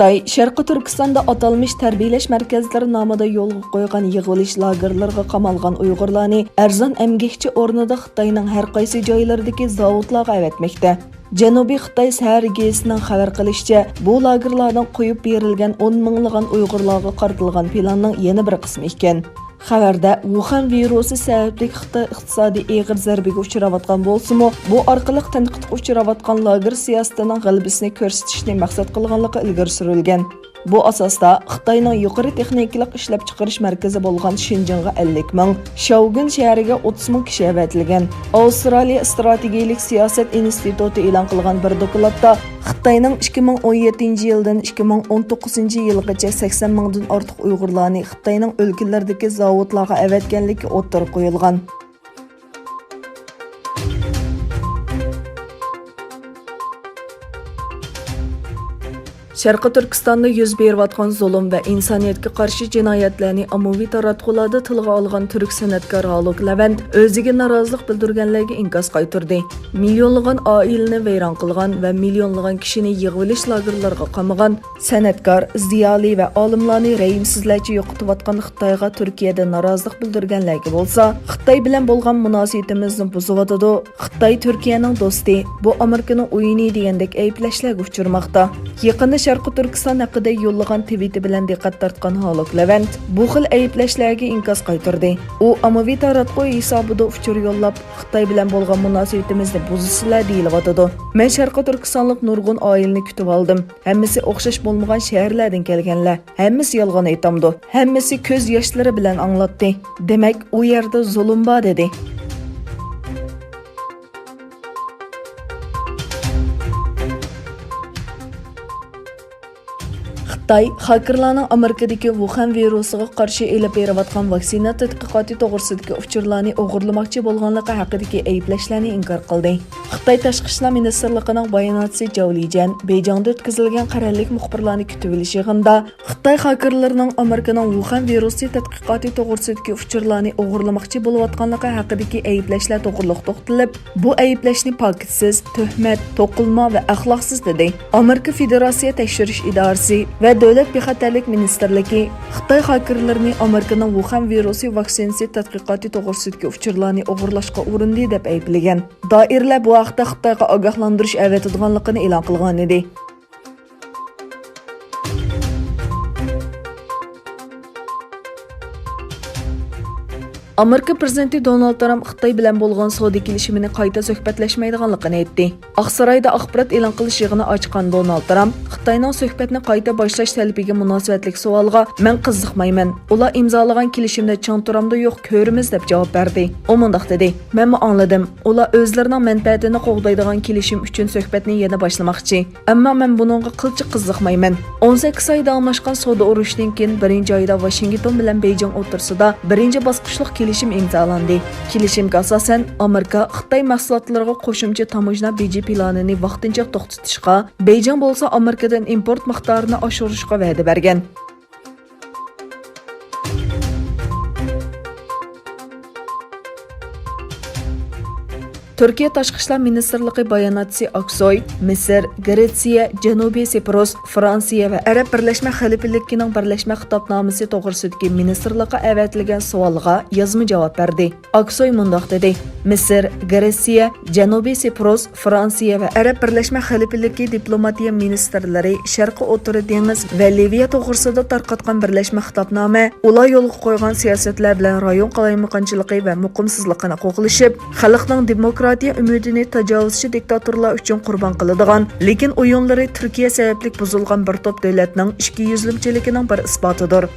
Xitay, Şərqi Türkistanda atalmış tərbiyələş mərkəzləri namida yolğa qoyğan yığılış lagerlərə qamalğan Uyğurlarni ərzan əmgəkçi ornida Xitayning hər qaysı joylaridagi zavodlarga əvətməkdə. Janubiy Xitay səhər gezisining xabar qilishicha, bu lagerlardan qo'yib berilgan 10 minglаған Uyg'urlarga qaratilgan planning yana bir qismi ekan. Xabarda Wuhan virusi sababli Xitoy iqtisodiy og'ir zarbaga uchrayotgan bo'lsa-mu, bu orqali tanqidga uchrayotgan lager siyosatining g'alabasini ko'rsatishni maqsad qilganligi ilgari surilgan. Bu asosda Xitoyning yuqori texnikalik ishlab chiqarish markazi bo'lgan Shinjongga 50 ming, Shaogun shahriga 30 ming kishi avatilgan. Avstraliya strategik siyosat instituti e'lon qilgan bir dokladda Xitoyning 2017-yildan 2019-yilgacha 80 mingdan ortiq Uyg'urlarni Xitoyning o'lkalardagi zavodlarga avatganligi o'ttirib qo'yilgan. Şərqi Türkistanda yüz beriyotgan zulm və insaniyyətə qarşı cinayətlərni ommaviy taratqularda tilga olgan Türk sənətkar Haluk Levent o'ziga norozilik bildirganlarga inkos qaytardi. Millionlagan oilani vayron qilgan va millionlagan kishini yig'ilish lagerlariga qamagan sənətkar, ziyoli va olimlarni rəhimsizlarcha yo'qotayotgan Xitoyga Turkiyada norozilik bildirganlarga bo'lsa, Xitoy bilan bo'lgan munosabatimizni buzyotidi. Xitoy Turkiyaning do'sti, bu Amerikaning o'yini degandek ayblashlarga uchirmoqda. Yaqinda Şərqi Türkistan haqida yo'llagan tweeti bilan diqqat tortgan Haluk Levent bu xil ayblashlarga inkos qaytardi. U ommaviy taratquv hisobida uchur yo'llab Xitoy bilan bo'lgan munosabatimizni buzisizlar deyilyotidi. Men Şərqi Türkistonlik nurg'un oilani kutib oldim. Hammasi o'xshash bo'lmagan shaharlardan kelganlar. Hammasi yolg'on aytamdi. Hammasi ko'z yoshlari bilan anglatdi. Demak, u yerda zulm bor dedi. Xitoy hakerlarning Amerikadagi Wuhan virusiga qarshi elib berayotgan vaksina tədqiqatı to'g'risidagi uchurlarni o'g'irlamoqchi bo'lganligi haqidagi ayblashlarni inkor qildi. Xitoy Tashqi ishlar ministrligining bayonotchisi Zhao Lijian Beyjingda o'tkazilgan qarorlik muxbirlarni kutib olish yig'inida Xitoy hakerlarining Amerikaning Wuhan virusi tədqiqatı to'g'risidagi uchurlarni o'g'irlamoqchi bo'layotganligi haqidagi ayblashlar to'g'riliq to'xtalib, bu ayblashni pokitsiz, tuhmat, to'qilma va axloqsiz dedi. Amerika Federatsiya tekshirish idorasi va Davlat bexatarlik ministerligi Xitoy hakerlarini Amerikaning Wuhan virusi vaksinasi tədqiqatı to'g'risidagi uchurlarni o'g'irlashga urindi deb ayblagan. Doiralar bu haqda Xitoyga ogohlantirish avatadiganligini e'lon qilgan edi. Amerika prezidenti Donald Trump Xitoy bilan bo'lgan savdo kelishimini qayta suhbatlashmaydiganligini aytdi. Oqsaroyda axborot e'lon qilish yig'ini ochgan Donald Trump Xitoyning suhbatni qayta boshlash talabiga munosabatlik savolga "Men qiziqmayman. Ular imzolagan kelishimda chang turamda yo'q, ko'rimiz" deb javob berdi. U mundaq dedi: "Men angladim. Ular o'zlarining manfaatini qo'g'daydigan kelishim uchun suhbatni yana boshlamoqchi. Ammo men buningga qilchi qiziqmayman." 18 oy davomlashgan savdo urushidan keyin birinchi oyda Washington bilan Beyjing o'rtasida birinchi bosqichlik kelishim imzolandi. Kelishimga asosan Amerika Xitoy mahsulotlariga qo'shimcha tamojna beji planini vaqtincha to'xtatishga, Beyjing bo'lsa Amerikadan import miqdorini oshirishga va'da bergan. Türkiye Tashqi ishlar ministrligi bayonotchisi Aksoy, Misr, Gretsiya, Janubiy Siprus, Fransiya va Arab Birlashma Xalifaligining birlashma xitobnomasi to'g'risidagi ministrlikqa avatilgan savolga yozma javob berdi. Aksoy mundaq dedi: Misr, Gretsiya, Janubiy Siprus, Fransiya va Arab Birlashma Xalifaligi diplomatiya ministrlari Sharqi O'rta dengiz va Liviya to'g'risida tarqatgan birlashma xitobnoma ular yo'lga qo'ygan siyosatlar bilan rayon qalaymiqanchiligi va muqimsizligini qo'g'lishib, xalqning demokratiya umidini tajovuzchi diktatorlar uchun qurbon qiladigan, lekin o'yinlari Turkiya sababli buzilgan bir top davlatning ichki yuzlimchiligining bir isbotidir.